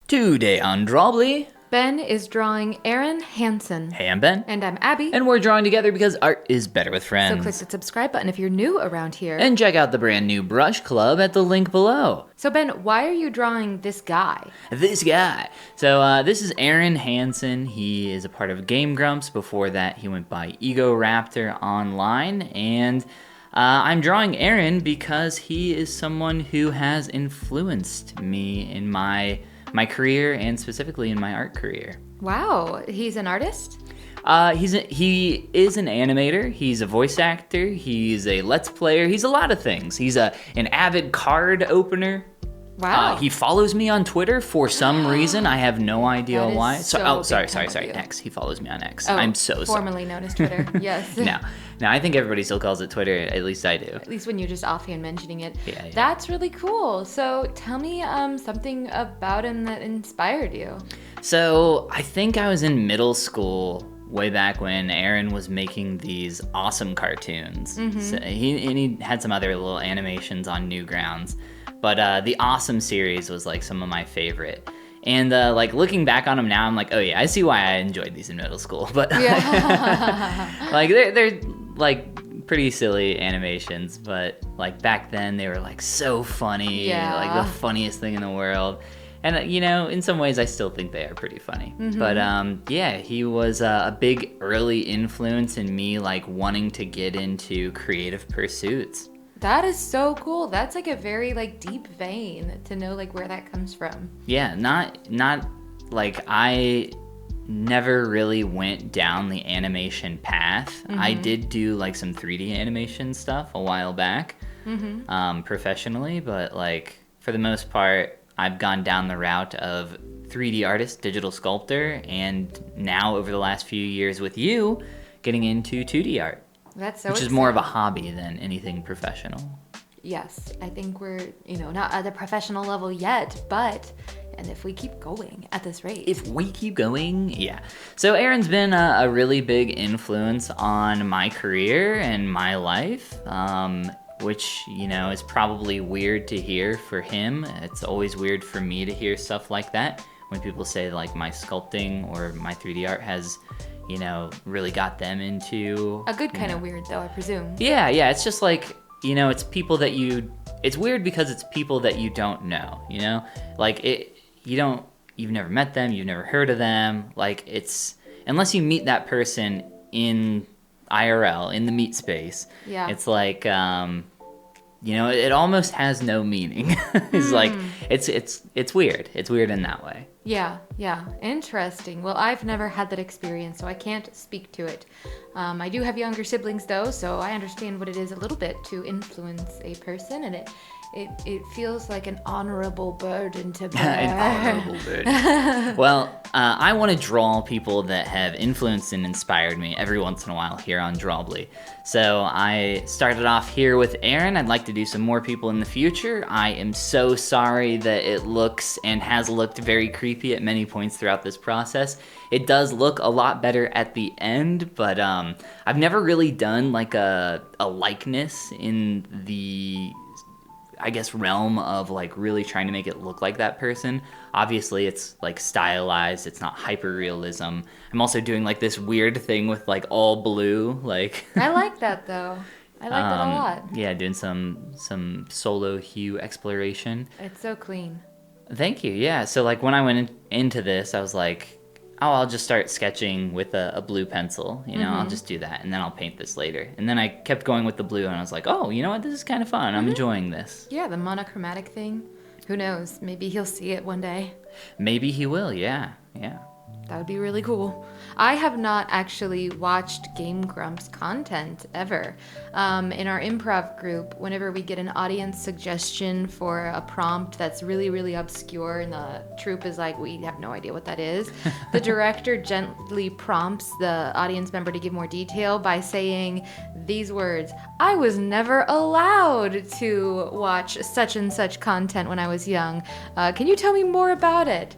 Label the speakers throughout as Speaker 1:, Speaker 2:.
Speaker 1: Today on Drawbli,
Speaker 2: Ben is drawing Arin Hanson.
Speaker 1: Hey, I'm Ben.
Speaker 2: And I'm Abby.
Speaker 1: And we're drawing together because art is better with friends.
Speaker 2: So click the subscribe button if you're new around here.
Speaker 1: And check out the brand new Brush Club at the link below.
Speaker 2: So Ben, why are you drawing this guy?
Speaker 1: This guy. So this is Arin Hanson. He is a part of Game Grumps. Before that, he went by Egoraptor online. And I'm drawing Arin because he is someone who has influenced me in my career and specifically in my art career.
Speaker 2: Wow, he's an artist?
Speaker 1: He is an animator, he's a voice actor, he's a let's player, he's a lot of things. He's an avid card opener.
Speaker 2: Wow.
Speaker 1: He follows me on Twitter for some reason. I have no idea why. Sorry. X. He follows me on X.
Speaker 2: Oh,
Speaker 1: I'm so sorry.
Speaker 2: Formerly known as Twitter. Yes.
Speaker 1: No, I think everybody still calls it Twitter. At least I do.
Speaker 2: At least when you're just offhand mentioning it.
Speaker 1: Yeah.
Speaker 2: That's really cool. So tell me something about him that inspired you.
Speaker 1: So I think I was in middle school way back when Arin was making these awesome cartoons. Mm-hmm. So he had some other little animations on Newgrounds. But the Awesome series was like some of my favorite. And like looking back on them now, I'm like, oh yeah, I see why I enjoyed these in middle school. But
Speaker 2: Yeah.
Speaker 1: like they're like pretty silly animations, but like back then they were like so funny, like the funniest thing in the world. And you know, in some ways I still think they are pretty funny. Mm-hmm. But yeah, he was a big early influence in me like wanting to get into creative pursuits.
Speaker 2: That is so cool. That's like a very like deep vein to know like where that comes from.
Speaker 1: Yeah, not like I never really went down the animation path. Mm-hmm. I did do like some 3D animation stuff a while back, professionally, but like for the most part, I've gone down the route of 3D artist, digital sculptor, and now over the last few years with you, getting into 2D art.
Speaker 2: That's so
Speaker 1: Which is more of a hobby than anything professional.
Speaker 2: Yes, I think we're, not at the professional level yet, and if we keep going at this rate.
Speaker 1: If we keep going, yeah. So Arin's been a really big influence on my career and my life, which, is probably weird to hear for him. It's always weird for me to hear stuff like that when people say like my sculpting or my 3D art has really got them into...
Speaker 2: A good kind of weird, though, I presume.
Speaker 1: Yeah, it's just like, it's people that it's weird because it's people that you don't know, Like, you've never met them, you've never heard of them, like, unless you meet that person in IRL, in the meet space, it's like, it almost has no meaning. It's like, it's weird. It's weird in that way.
Speaker 2: Yeah. Interesting. Well, I've never had that experience, so I can't speak to it. I do have younger siblings, though, so I understand what it is a little bit to influence a person, and it feels like an honorable burden to bear.
Speaker 1: An honorable burden. Well, I want to draw people that have influenced and inspired me every once in a while here on Drawbli. So I started off here with Arin. I'd like to do some more people in the future. I am so sorry that it looks and has looked very creepy at many points throughout this process. It does look a lot better at the end, but I've never really done like a likeness in the... I guess realm of like really trying to make it look like that person. Obviously it's like stylized, it's not hyper realism. I'm also doing like this weird thing with like all blue, like
Speaker 2: I like that though. I like that a lot.
Speaker 1: Yeah, doing some solo hue exploration.
Speaker 2: It's so clean.
Speaker 1: Thank you. Yeah, so like when I went into this, I was like, oh, I'll just start sketching with a blue pencil, I'll just do that, and then I'll paint this later. And then I kept going with the blue, and I was like, oh, you know what, this is kind of fun. I'm enjoying this.
Speaker 2: Yeah, the monochromatic thing. Who knows? Maybe he'll see it one day.
Speaker 1: Maybe he will, yeah.
Speaker 2: That would be really cool. I have not actually watched Game Grumps content ever. In our improv group, whenever we get an audience suggestion for a prompt that's really, really obscure and the troupe is like, we have no idea what that is, the director gently prompts the audience member to give more detail by saying these words: I was never allowed to watch such and such content when I was young. Can you tell me more about it?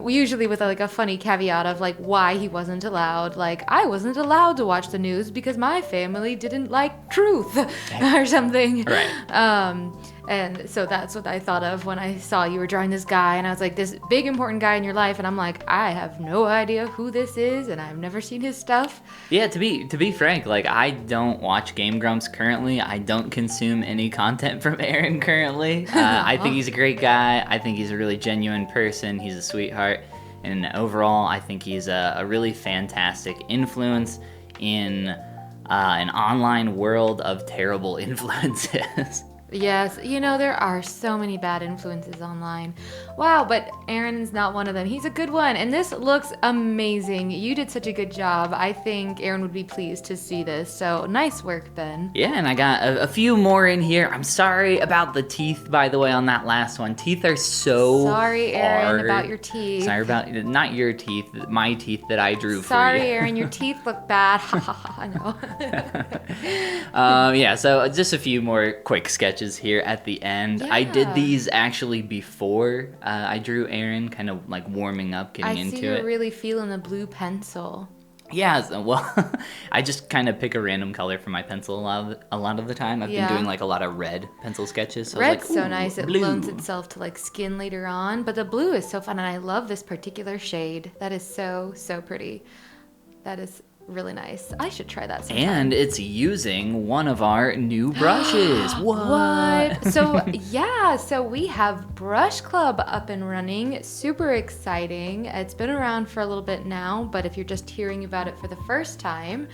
Speaker 2: We usually with a funny caveat of like why he wasn't allowed. Like, I wasn't allowed to watch the news because my family didn't like truth or something.
Speaker 1: Right.
Speaker 2: And so that's what I thought of when I saw you were drawing this guy, and I was like, this big important guy in your life, and I'm like, I have no idea who this is, and I've never seen his stuff.
Speaker 1: Yeah, to be frank, like I don't watch Game Grumps currently. I don't consume any content from Arin currently. I think he's a great guy. I think he's a really genuine person. He's a sweetheart, and overall, I think he's a really fantastic influence in an online world of terrible influences.
Speaker 2: Yes, there are so many bad influences online. Wow, but Arin's not one of them. He's a good one, and this looks amazing. You did such a good job. I think Arin would be pleased to see this, so nice work, Ben.
Speaker 1: Yeah, and I got a few more in here. I'm sorry about the teeth, by the way, on that last one. Teeth are so
Speaker 2: Sorry, Arin,
Speaker 1: hard.
Speaker 2: about your teeth.
Speaker 1: Sorry about, not your teeth, my teeth that I drew
Speaker 2: Sorry,
Speaker 1: for you.
Speaker 2: Arin, your teeth look bad. I know.
Speaker 1: Yeah, so just a few more quick sketches here at the end. I did these actually before I drew Arin, kind of like warming up, getting into it.
Speaker 2: I see you're really feeling the blue pencil.
Speaker 1: Yeah, well, I just kind of pick a random color for my pencil a lot of the time. I've been doing like a lot of red pencil sketches. So
Speaker 2: Red's
Speaker 1: I was like,
Speaker 2: so nice. It
Speaker 1: blue.
Speaker 2: loans itself to like skin later on, but the blue is so fun, and I love this particular shade. That is so pretty. That is really nice. I should try that sometime.
Speaker 1: And it's using one of our new brushes.
Speaker 2: What? So we have Brush Club up and running. Super exciting. It's been around for a little bit now, but if you're just hearing about it for the first time,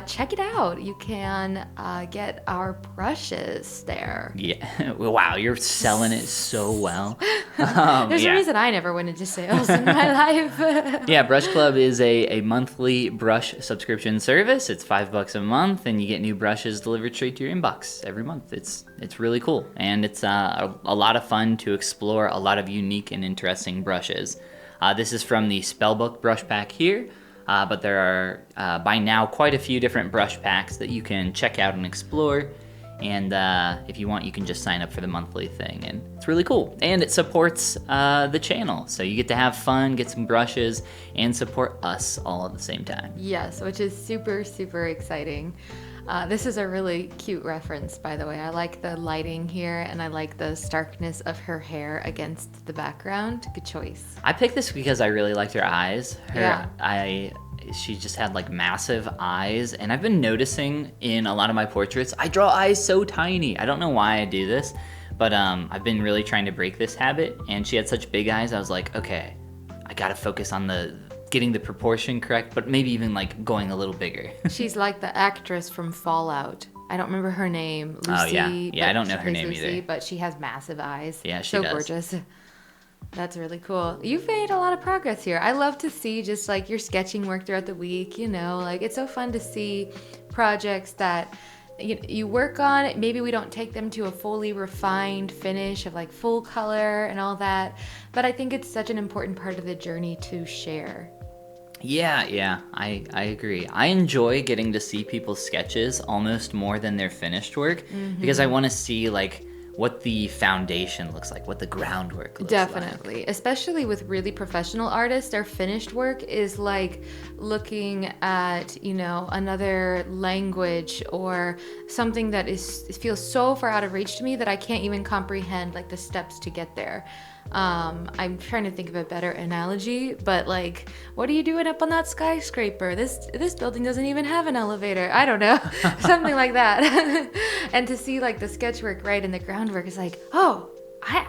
Speaker 2: check it out. You can get our brushes there.
Speaker 1: Yeah. Wow, you're selling it so well.
Speaker 2: There's a reason I never went into sales in my life.
Speaker 1: Yeah, Brush Club is a monthly brush subscription service. It's $5 a month, and you get new brushes delivered straight to your inbox every month. It's really cool, and it's a lot of fun to explore a lot of unique and interesting brushes. This is from the Spellbook brush pack here. But there are, by now, quite a few different brush packs that you can check out and explore. And if you want, you can just sign up for the monthly thing. And it's really cool. And it supports the channel. So you get to have fun, get some brushes, and support us all at the same time.
Speaker 2: Yes, which is super exciting. This is a really cute reference, by the way. I like the lighting here, and I like the starkness of her hair against the background. Good choice.
Speaker 1: I picked this because I really liked her eyes. She just had like massive eyes, and I've been noticing in a lot of my portraits, I draw eyes so tiny. I don't know why I do this, but I've been really trying to break this habit, and she had such big eyes. I was like, okay, I gotta focus on getting the proportion correct, but maybe even like going a little bigger.
Speaker 2: She's like the actress from Fallout. I don't remember her name. Lucy.
Speaker 1: Oh yeah, I don't know her name
Speaker 2: Lucy,
Speaker 1: either.
Speaker 2: But she has massive eyes.
Speaker 1: Yeah, she
Speaker 2: so
Speaker 1: does.
Speaker 2: Gorgeous. That's really cool. You've made a lot of progress here. I love to see just like your sketching work throughout the week, like it's so fun to see projects that you work on. Maybe we don't take them to a fully refined finish of like full color and all that, but I think it's such an important part of the journey to share.
Speaker 1: Yeah, I agree. I enjoy getting to see people's sketches almost more than their finished work, because I want to see like what the foundation looks like, what the groundwork looks like.
Speaker 2: Definitely. Especially with really professional artists, their finished work is like looking at, another language or something that feels so far out of reach to me that I can't even comprehend like the steps to get there. I'm trying to think of a better analogy, but like, what are you doing up on that skyscraper? This building doesn't even have an elevator. I don't know, something like that. And to see like the sketch work, right, and the groundwork is like, oh, I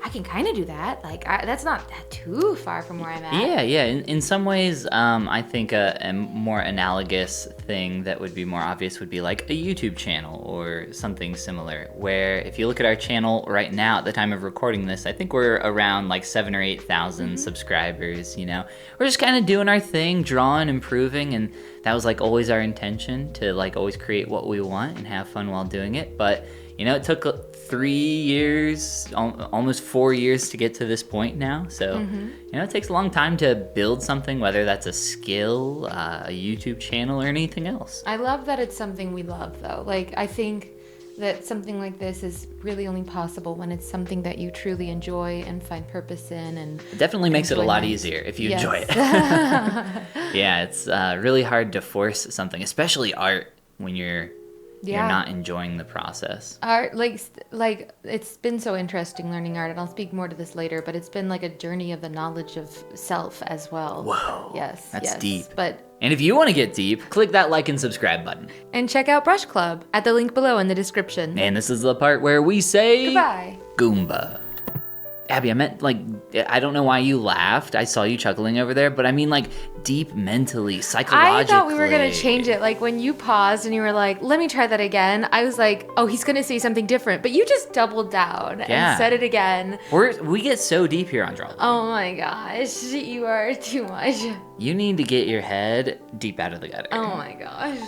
Speaker 2: can kind of do that. Like, that's not that too far from where I'm at.
Speaker 1: Yeah. In some ways, I think a more analogous thing that would be more obvious would be like a YouTube channel or something similar, where if you look at our channel right now, at the time of recording this, I think we're around like 7,000 or 8,000 subscribers, We're just kind of doing our thing, drawing, improving, and that was like always our intention, to like always create what we want and have fun while doing it. But it took 3 years, almost 4 years to get to this point now. So, it takes a long time to build something, whether that's a skill, a YouTube channel, or anything else.
Speaker 2: I love that it's something we love, though. Like, I think that something like this is really only possible when it's something that you truly enjoy and find purpose in. And
Speaker 1: it definitely makes it a lot easier if you enjoy it. Yeah, it's really hard to force something, especially art, when you're
Speaker 2: Yeah.
Speaker 1: You're not enjoying the process.
Speaker 2: Art, like it's been so interesting learning art, and I'll speak more to this later. But it's been like a journey of the knowledge of self as well.
Speaker 1: Whoa.
Speaker 2: Yes.
Speaker 1: That's deep.
Speaker 2: But
Speaker 1: And if you want to get deep, click that like and subscribe button.
Speaker 2: and check out Brush Club at the link below in the description.
Speaker 1: And this is the part where we say
Speaker 2: Goodbye.
Speaker 1: Goomba. Abby, I meant, like, I don't know why you laughed. I saw you chuckling over there, but I mean, like, deep mentally, psychologically.
Speaker 2: I thought we were going to change it. Like, when you paused and you were like, let me try that again, I was like, oh, he's going to say something different. But you just doubled down and said it again.
Speaker 1: We get so deep here on Drawbli.
Speaker 2: Oh my gosh, you are too much.
Speaker 1: You need to get your head deep out of the gutter.
Speaker 2: Oh my gosh.